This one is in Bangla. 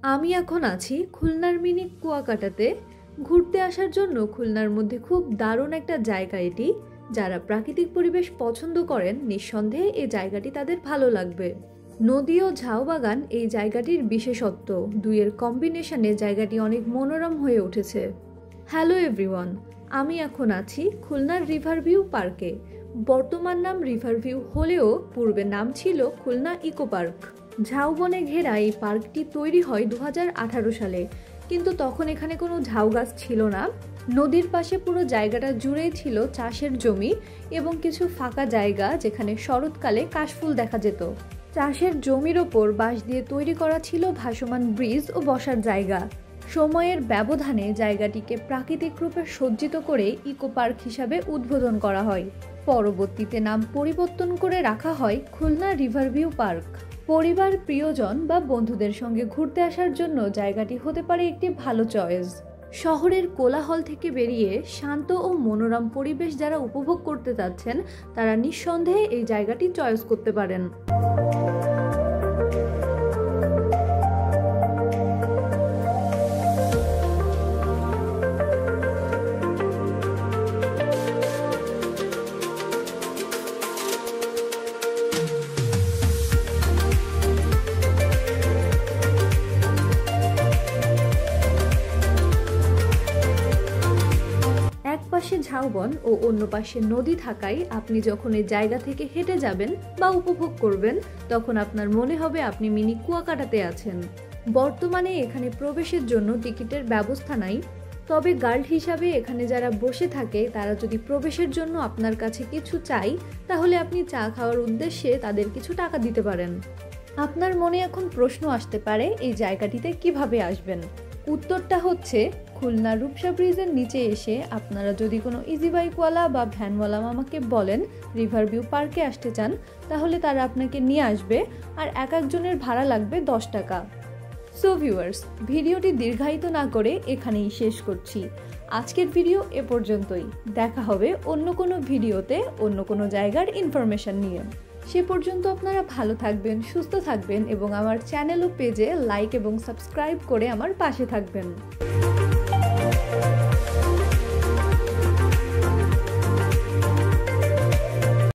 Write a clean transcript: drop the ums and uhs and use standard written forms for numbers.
আমি এখন আছি খুলনার মিনি কুয়াকাটাতে। ঘুরতে আসার জন্য খুলনার মধ্যে খুব দারুণ একটা জায়গা এটি। যারা প্রাকৃতিক পরিবেশ পছন্দ করেন নিঃসন্দেহে এই জায়গাটি তাদের ভালো লাগবে। নদী ও ঝাউ বাগান এই জায়গাটির বিশেষত্ব, দুইয়ের কম্বিনেশনে জায়গাটি অনেক মনোরম হয়ে উঠেছে। হ্যালো এভরিওয়ান, আমি এখন আছি খুলনার রিভারভিউ পার্কে। বর্তমান নাম রিভারভিউ হলেও পূর্বে নাম ছিল খুলনা ইকো পার্ক। ঝাউবনে ঘেরা এই পার্কটি তৈরি হয় 2018 সালে, কিন্তু তখন এখানে কোনো ঝাউ গাছ ছিল না। নদীর পাশে পুরো জায়গাটা জুড়েই ছিল চাষের জমি এবং কিছু ফাঁকা জায়গা যেখানে শরৎকালে কাশফুল দেখা যেত। চাষের জমির ওপর বাঁশ দিয়ে তৈরি করা ছিল ভাসমান ব্রিজ ও বসার জায়গা। সময়ের ব্যবধানে জায়গাটিকে প্রাকৃতিক রূপে সজ্জিত করে ইকো পার্ক হিসাবে উদ্বোধন করা হয়। পরবর্তীতে নাম পরিবর্তন করে রাখা হয় খুলনা রিভারভিউ পার্ক। পরিবার, প্রিয়জন বা বন্ধুদের সঙ্গে ঘুরতে আসার জন্য জায়গাটি হতে পারে একটি ভালো চয়েস। শহরের কোলাহল থেকে বেরিয়ে শান্ত ও মনোরম পরিবেশ যারা উপভোগ করতে চাচ্ছেন তারা নিঃসন্দেহে এই জায়গাটি চয়েস করতে পারেন। এক পাশে ঝাউবন ও অন্য পাশে নদী থাকায় আপনি যখন এই জায়গা থেকে হেঁটে যাবেন বা উপভোগ করবেন তখন আপনার মনে হবে আপনি মিনি কুয়াকাটাতে আছেন। বর্তমানে এখানে প্রবেশের জন্য টিকিটের ব্যবস্থা নাই, তবে গার্ড হিসাবে এখানে যারা বসে থাকে তারা যদি প্রবেশের জন্য আপনার কাছে কিছু চাই তাহলে আপনি চা খাওয়ার উদ্দেশ্যে তাদের কিছু টাকা দিতে পারেন। আপনার মনে এখন প্রশ্ন আসতে পারে এই জায়গাটিতে কিভাবে আসবেন। উত্তরটা হচ্ছে খুলনা রূপসা ব্রিজের নিচে এসে আপনারা যদি কোনো ইজি বাইকওয়ালা বা ভ্যানওয়ালা মামাকে বলেন রিভারভিউ পার্কে আসতে চান তাহলে তারা আপনাকে নিয়ে আসবে, আর এক একজনের ভাড়া লাগবে 10 টাকা। সো ভিউয়ার্স, ভিডিওটি দীর্ঘায়িত না করে এখানেই শেষ করছি। আজকের ভিডিও এ পর্যন্তই। দেখা হবে অন্য কোনো ভিডিওতে অন্য কোনো জায়গার ইনফরমেশন নিয়ে। সে পর্যন্ত আপনারা ভালো থাকবেন, সুস্থ থাকবেন এবং আমার চ্যানেল ও পেজে লাইক এবং সাবস্ক্রাইব করে আমার পাশে থাকবেন।